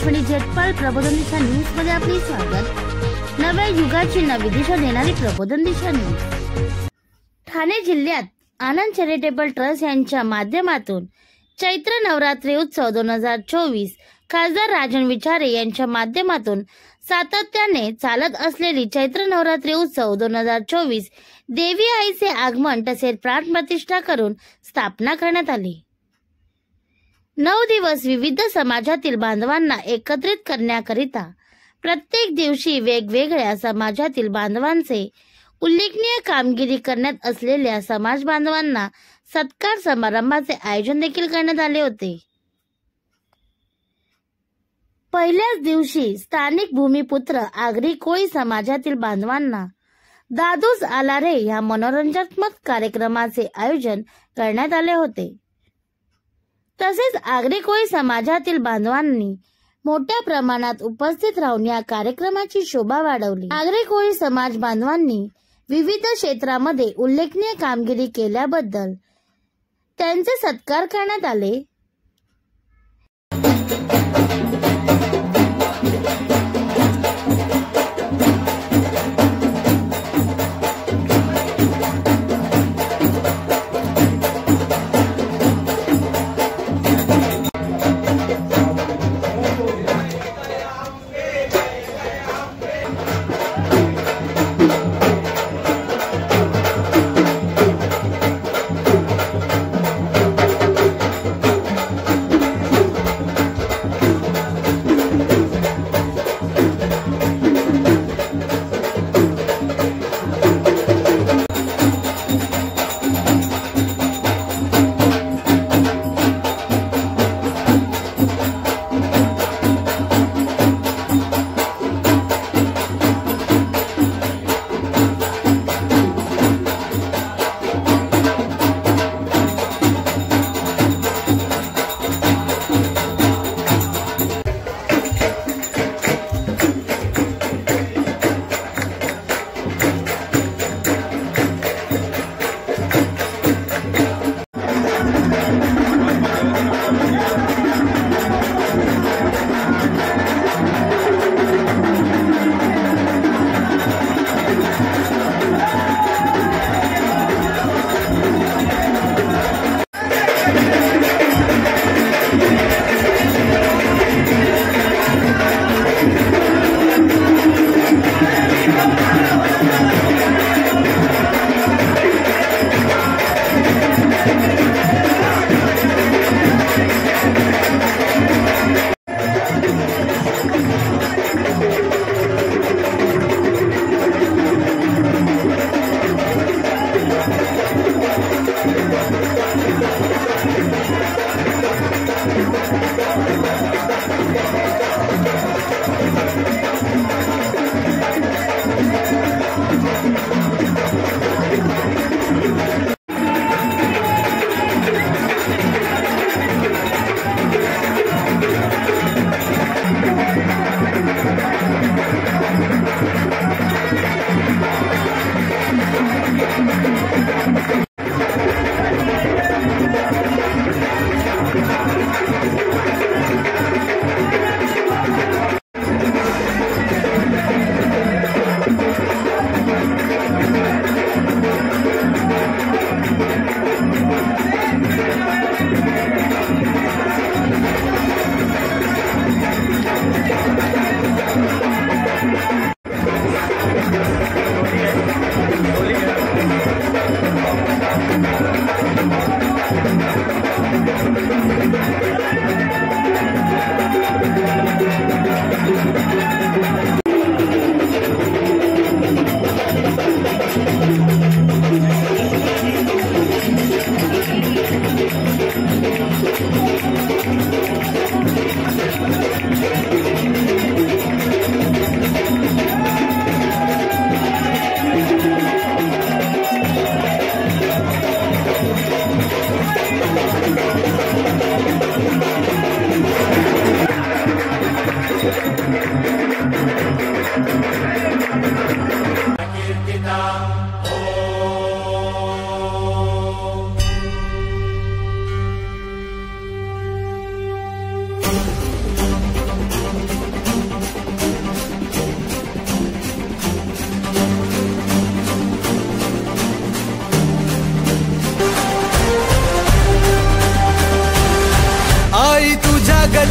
आकाशवाणी झेडपाल प्रबोधन दिशा न्यूज मध्ये आपले स्वागत। नव्या युगाची नवी दिशा देणारी प्रबोधन दिशा न्यूज। ठाणे जिल्ह्यात आनंद चॅरिटेबल ट्रस्ट यांच्या माध्यमातून चैत्र नवरात्री उत्सव 2024 खासदार राजन विचारे यांच्या माध्यमातून सातत्याने चालत असलेली चैत्र नवरात्री उत्सव 2024 देवी आईचे आगमन तसेच प्राण प्रतिष्ठा करून स्थापना करण्यात आली। 9 दिवस विविध समाजातील बांधवांना एकत्रित करण्याकरिता प्रत्येक दिवशी वेगवेगळ्या समाजातील बांधवांचे उल्लेखनीय कामगिरी करण्यात असलेल्या समाज बांधवांना सत्कार समारंभाचे आयोजन देखील करण्यात आले होते। पहिल्याच दिवशी स्थानिक भूमिपुत्र आगरी कोळी समाजातील बांधवांना दादूस आला रे या मनोरंजनात्मक कार्यक्रमाचे आयोजन करण्यात आले होते। तसेच आगरी कोळी समाजातील बांधवांनी मोठ्या प्रमाणात उपस्थित राहून या कार्यक्रमाची शोभा वाढवली। आगरी कोळी समाज बांधवांनी विविध क्षेत्रामध्ये उल्लेखनीय कामगिरी केल्याबद्दल त्यांचे सत्कार करण्यात आले।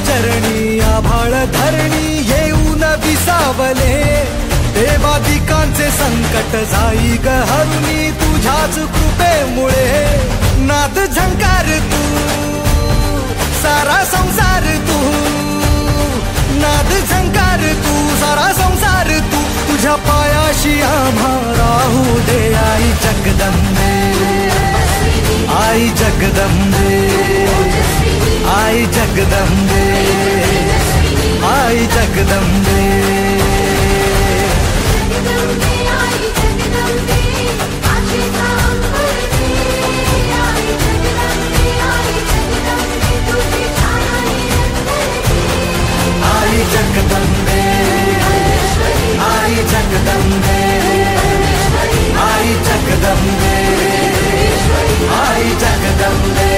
चरणी आभाळ धरणी येऊन विसावले देवादिकांचे संकट जाई ग हरुणी तुझ्याच कृपेमुळे नाद झंकार तू सारा संसार तू नाद झंकार तू सारा संसार तू तुझ्या पायाशी आम्हा राहू दे आई जगदंबे आई जगदंबे आई जगदंबे आई जगदंबे आई जगदंबे आई जगदंबे आई जगदंबे आई जगदंबे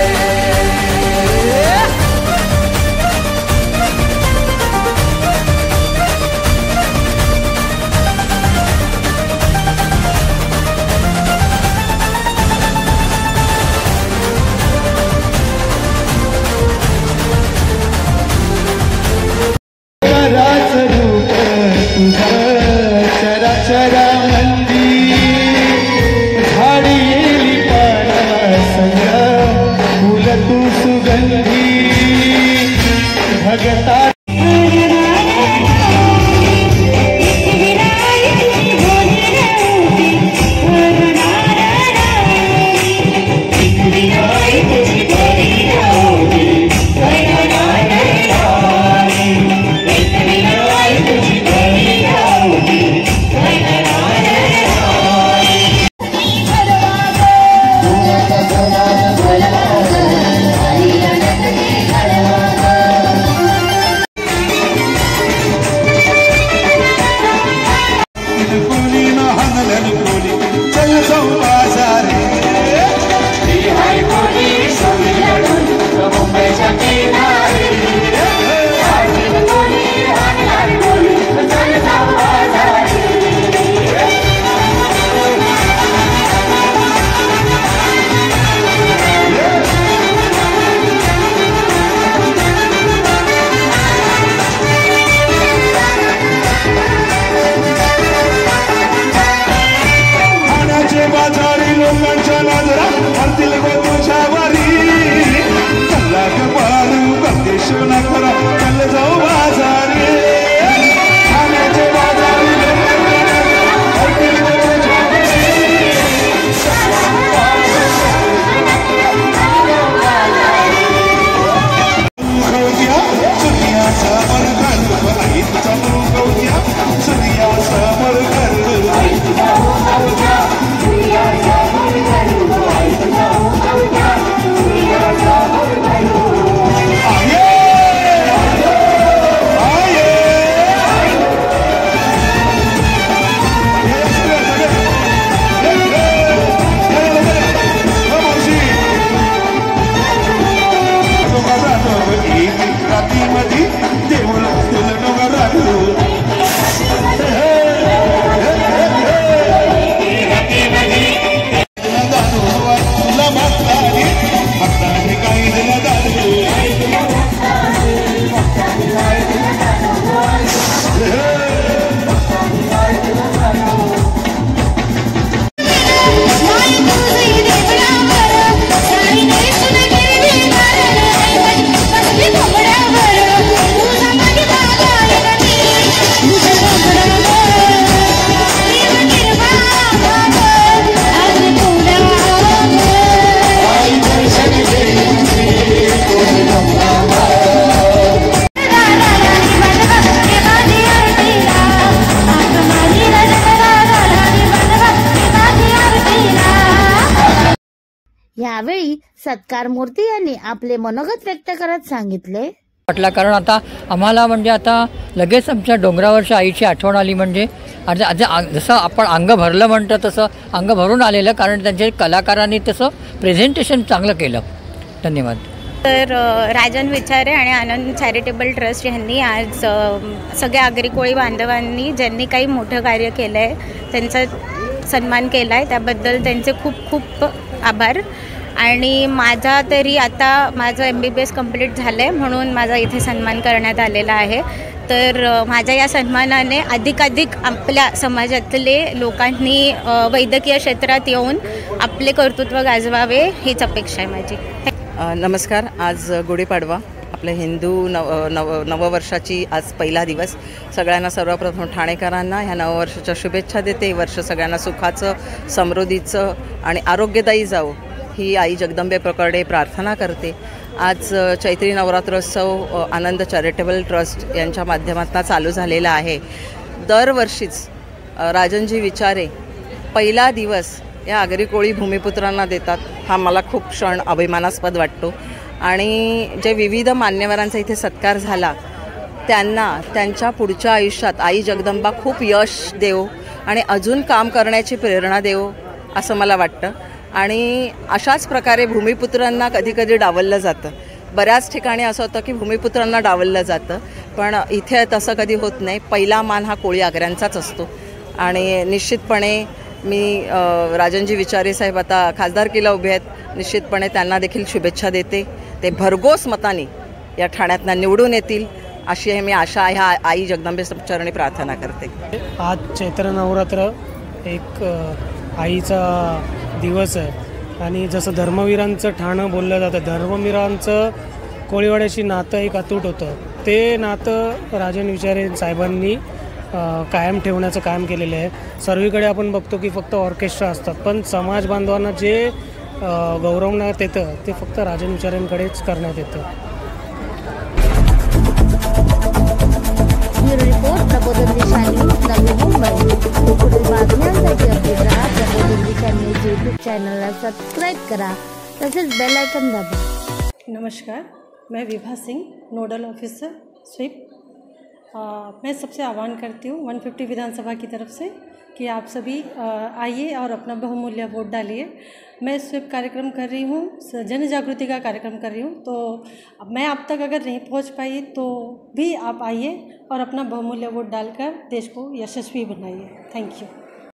यावेळी सत्कार मूर्ती यांनी आपले मनोगत व्यक्त करत सांगितले वाटला कारण आता आम्हाला म्हणजे आता लगेच आमच्या डोंगरावरच्या आईची आठवण आली म्हणजे जसं आपण अंग भरलं म्हणतं तसं अंग भरून आलेलं कारण त्यांच्या कलाकारांनी तसं प्रेझेंटेशन चांगलं केलं. धन्यवाद. तर राजन विचारे आणि आनंद चॅरिटेबल ट्रस्ट यांनी आज सगळ्या आगरी कोळी बांधवांनी ज्यांनी काही मोठं कार्य केलं आहे त्यांचा सन्मान केला आहे त्याबद्दल त्यांचे खूप खूप आभार. आणि माझा तरी आता माझं MBBS कंप्लीट झालं आहे म्हणून माझा इथे सन्मान करण्यात आलेला आहे. तर माझ्या या सन्मानाने अधिकाधिक आपल्या समाजातले लोकांनी वैद्यकीय क्षेत्रात येऊन आपले कर्तृत्व गाजवावे हीच अपेक्षा आहे माझी. नमस्कार. आज गुढीपाडवा, आपल्या हिंदू नववर्षाची आज पहिला दिवस. सगळ्यांना सर्वप्रथम ठाणेकरांना ह्या नववर्षाच्या शुभेच्छा देते. वर्ष सगळ्यांना सुखाचं, समृद्धीचं आणि आरोग्यदायी जावो ही आई जगदंबेकडे प्रार्थना करते. आज चैत्री नवरात्रोत्सव आनंद चॅरिटेबल ट्रस्ट यांच्या माध्यमातून चालू झालेला आहे. दरवर्षीच राजनजी विचारे पहिला दिवस या आगरी कोळी भूमिपुत्रांना देतात. हा मला खूप क्षण अभिमानास्पद वाटतो. आणि जे विविध मान्यवरांचा इथे सत्कार झाला त्यांना त्यांच्या पुढच्या आयुष्यात आई जगदंबा खूप यश देव आणि अजून काम करण्याची प्रेरणा देव असं मला वाटतं. आणि अशाच प्रकारे भूमिपुत्रांना कधीकधी डावललं जातं. बऱ्याच ठिकाणी असं होतं की भूमिपुत्रांना डावललं जातं, पण इथे तसं कधी होत नाही. पहिला मान हा कोळी आगऱ्यांचाच असतो. आणि निश्चितपणे मी राजनजी विचारे साहेब आता खासदारकीला उभे आहेत, निश्चितपणे त्यांना देखील शुभेच्छा देते. ते भरघोस मताने या ठाण्यातनं निवडून येतील अशी मी आशा ह्या आई जगदंबे चरणी प्रार्थना करते. आज चैत्र नवरात्र एक आईचा दिवस आहे आणि जसं धर्मवीरांचं ठाणं बोललं जातं, धर्मवीरांचं कोळीवाड्याशी नातं एक अतूट होतं. ते नातं राजन विचारे साहेबांनी कायम ठेवण्याचं काम केलेलं आहे. सर्वीकडे आपण बघतो की फक्त ऑर्केस्ट्रा असतात, पण समाज बांधवांना जे गौरवण्यात येतं ते फक्त राजन विचारेंकडेच करण्यात येतं. रिपोर्ट प्रबोधन दिशा न्यूज, नवी मुंबई. पुढील बातम्यांसाठी अपडेट राहा. प्रबोधन दिशा न्यूज यूट्यूब चॅनलला सबस्क्राईब करा, तसेच बेल आयकन दाबा. नमस्कार, मैं विभा सिंह, नोडल ऑफिसर स्वीप. मैं सबसे आह्वान करती हूँ 150 विधानसभा की तरफ से कि आप सभी आइए और अपना बहुमूल्य वोट डालिए. मैं स्वीप कार्यक्रम कर रही हूँ, जन जागृति का कार्यक्रम कर रही हूँ, तो मैं आप तक अगर नहीं पहुँच पाई तो भी आप आइए और अपना बहुमूल्य वोट डालकर देश को यशस्वी बनाइए. Thank you.